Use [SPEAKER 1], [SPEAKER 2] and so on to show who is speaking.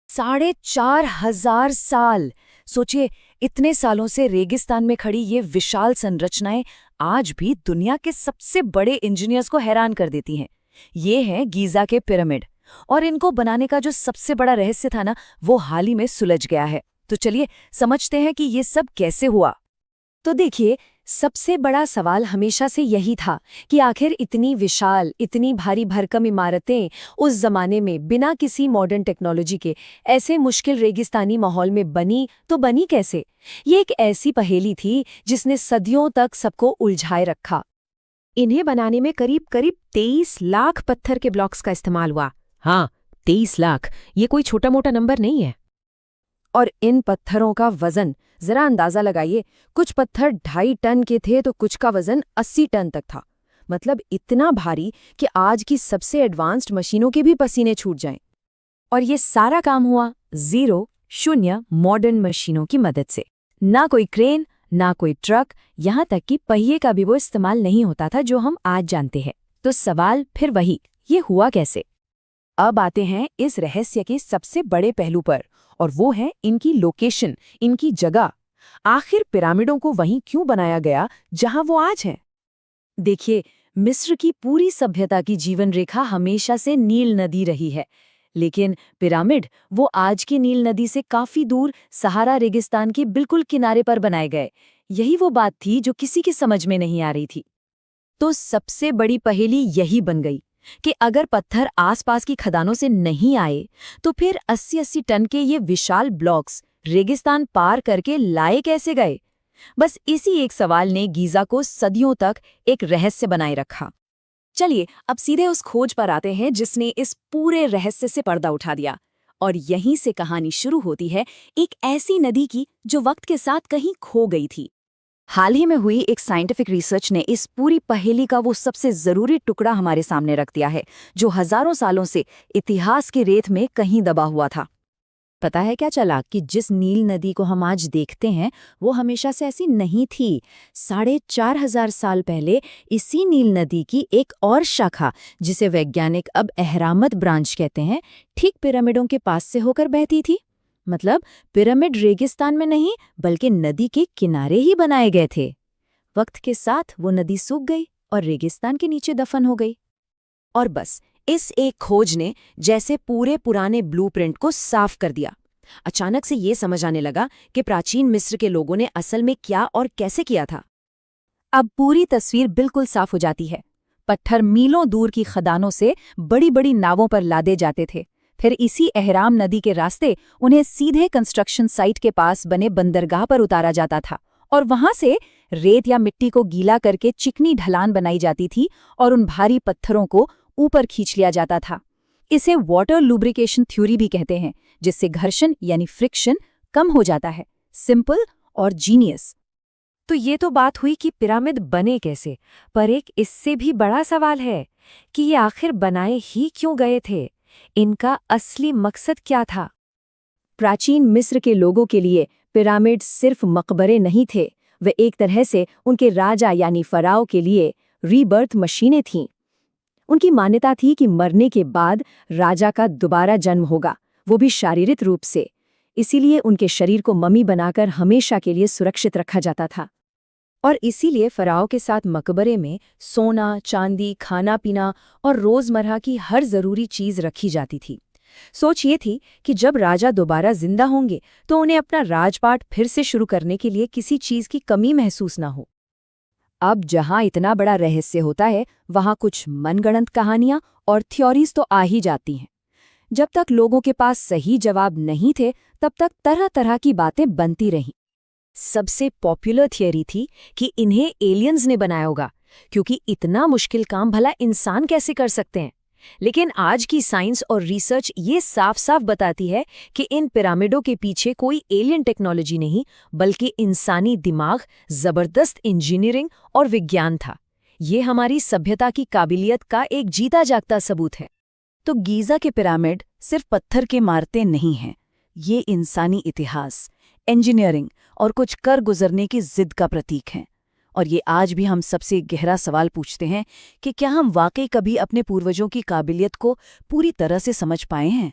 [SPEAKER 1] 4,500 साल। सोचिए, इतने सालों से रेगिस्तान में खड़ी ये विशाल संरचनाएं आज भी दुनिया के सबसे बड़े इंजीनियर्स को हैरान कर देती हैं। ये हैं गीजा के पिरामिड, और इनको बनाने का जो सबसे बड़ा रहस्य था ना, वो हाल ही में सुलझ गया है। तो चलिए समझते हैं कि ये सब कैसे हुआ।
[SPEAKER 2] तो देखिए, सबसे बड़ा सवाल हमेशा से यही था कि आखिर इतनी विशाल, इतनी भारी भरकम इमारतें उस जमाने में बिना किसी मॉडर्न टेक्नोलॉजी के ऐसे मुश्किल रेगिस्तानी माहौल में बनी तो बनी कैसे। ये एक ऐसी पहेली थी जिसने सदियों तक सबको उलझाए रखा।
[SPEAKER 3] इन्हें बनाने में करीब करीब 23 लाख पत्थर के ब्लॉक्स का इस्तेमाल हुआ। हाँ, 23 लाख, ये कोई छोटा मोटा नंबर नहीं है।
[SPEAKER 1] और इन पत्थरों का वजन जरा अंदाजा लगाइए। कुछ पत्थर 2.5 टन के थे तो कुछ का वजन 80 टन तक था। मतलब इतना भारी कि आज की सबसे एडवांस्ड मशीनों के भी पसीने छूट जाएं। और ये सारा काम हुआ शून्य मॉडर्न मशीनों की मदद से। ना कोई क्रेन, ना कोई ट्रक, यहाँ तक कि पहिए का भी वो इस्तेमाल नहीं होता था जो हम आज जानते हैं। तो सवाल फिर वही, ये हुआ कैसे। अब आते हैं इस रहस्य के सबसे बड़े पहलू पर, और वो है इनकी लोकेशन, इनकी जगह। आखिर पिरामिडों को वहीं क्यों बनाया गया जहां वो आज हैं? देखिए, मिस्र की पूरी सभ्यता की जीवन रेखा हमेशा से नील नदी रही है, लेकिन पिरामिड वो आज की नील नदी से काफी दूर सहारा रेगिस्तान के बिल्कुल किनारे पर बनाए गए। यही वो बात थी जो किसी की समझ में नहीं आ रही थी। तो सबसे बड़ी पहेली यही बन गई कि अगर पत्थर आसपास की खदानों से नहीं आए तो फिर 80-80 टन के ये विशाल ब्लॉक्स रेगिस्तान पार करके लाए कैसे गए। बस इसी एक सवाल ने गीजा को सदियों तक एक रहस्य बनाए रखा। चलिए अब सीधे उस खोज पर आते हैं जिसने इस पूरे रहस्य से पर्दा उठा दिया। और यहीं से कहानी शुरू होती है, एक ऐसी नदी की जो वक्त के साथ कहीं खो गई थी। हाल ही में हुई एक साइंटिफिक रिसर्च ने इस पूरी पहेली का वो सबसे जरूरी टुकड़ा हमारे सामने रख दिया है, जो हजारों सालों से इतिहास की रेत में कहीं दबा हुआ था। पता है क्या चला कि जिस नील नदी को हम आज देखते हैं वो हमेशा से ऐसी नहीं थी। 4,500 साल पहले इसी नील नदी की एक और शाखा, जिसे वैज्ञानिक अब अहरामत ब्रांच कहते हैं, ठीक पिरामिडों के पास से होकर बहती थी। मतलब पिरामिड रेगिस्तान में नहीं बल्कि नदी के किनारे ही बनाए गए थे। वक्त के साथ वो नदी सूख गई और रेगिस्तान के नीचे दफन हो गई। और बस इस एक खोज ने जैसे पूरे पुराने ब्लूप्रिंट को साफ कर दिया। अचानक से ये समझ आने लगा कि प्राचीन मिस्र के लोगों ने असल में क्या और कैसे किया था। अब पूरी तस्वीर बिल्कुल साफ हो जाती है। पत्थर मीलों दूर की खदानों से बड़ी बड़ी नावों पर लादे जाते थे। फिर इसी अहराम नदी के रास्ते उन्हें सीधे कंस्ट्रक्शन साइट के पास बने बंदरगाह पर उतारा जाता था, और वहां से रेत या मिट्टी को गीला करके चिकनी ढलान बनाई जाती थी और उन भारी पत्थरों को ऊपर खींच लिया जाता था। इसे वाटर लुब्रिकेशन थ्योरी भी कहते हैं, जिससे घर्षण यानी फ्रिक्शन कम हो जाता है। सिंपल और जीनियस। तो ये तो बात हुई कि पिरामिड बने कैसे, पर एक इससे भी बड़ा सवाल है कि ये आखिर बनाए ही क्यों गए थे। इनका असली मकसद क्या था। प्राचीन मिस्र के लोगों के लिए पिरामिड सिर्फ मकबरे नहीं थे, वे एक तरह से उनके राजा यानी फराओ के लिए रीबर्थ मशीनें थीं। उनकी मान्यता थी कि मरने के बाद राजा का दोबारा जन्म होगा, वो भी शारीरिक रूप से। इसीलिए उनके शरीर को मम्मी बनाकर हमेशा के लिए सुरक्षित रखा जाता था। और इसीलिए फराओ के साथ मकबरे में सोना, चांदी, खाना पीना और रोजमर्रा की हर जरूरी चीज रखी जाती थी। सोच ये थी कि जब राजा दोबारा जिंदा होंगे तो उन्हें अपना राजपाट फिर से शुरू करने के लिए किसी चीज की कमी महसूस ना हो। अब जहां इतना बड़ा रहस्य होता है, वहां कुछ मनगढ़ंत कहानियां और थ्योरीज तो आ ही जाती हैं। जब तक लोगों के पास सही जवाब नहीं थे, तब तक तरह तरह की बातें बनती रहीं। सबसे पॉपुलर थियरी थी कि इन्हें एलियंस ने बनाया होगा, क्योंकि इतना मुश्किल काम भला इंसान कैसे कर सकते हैं। लेकिन आज की साइंस और रिसर्च ये साफ साफ बताती है कि इन पिरामिडों के पीछे कोई एलियन टेक्नोलॉजी नहीं, बल्कि इंसानी दिमाग, जबरदस्त इंजीनियरिंग और विज्ञान था। ये हमारी सभ्यता की काबिलियत का एक जीता जागता सबूत है। तो गीजा के पिरामिड सिर्फ पत्थर के इमारतें नहीं हैं, ये इंसानी इतिहास, इंजीनियरिंग और कुछ कर गुजरने की जिद का प्रतीक हैं। और ये आज भी हम सबसे गहरा सवाल पूछते हैं कि क्या हम वाकई कभी अपने पूर्वजों की काबिलियत को पूरी तरह से समझ पाए हैं।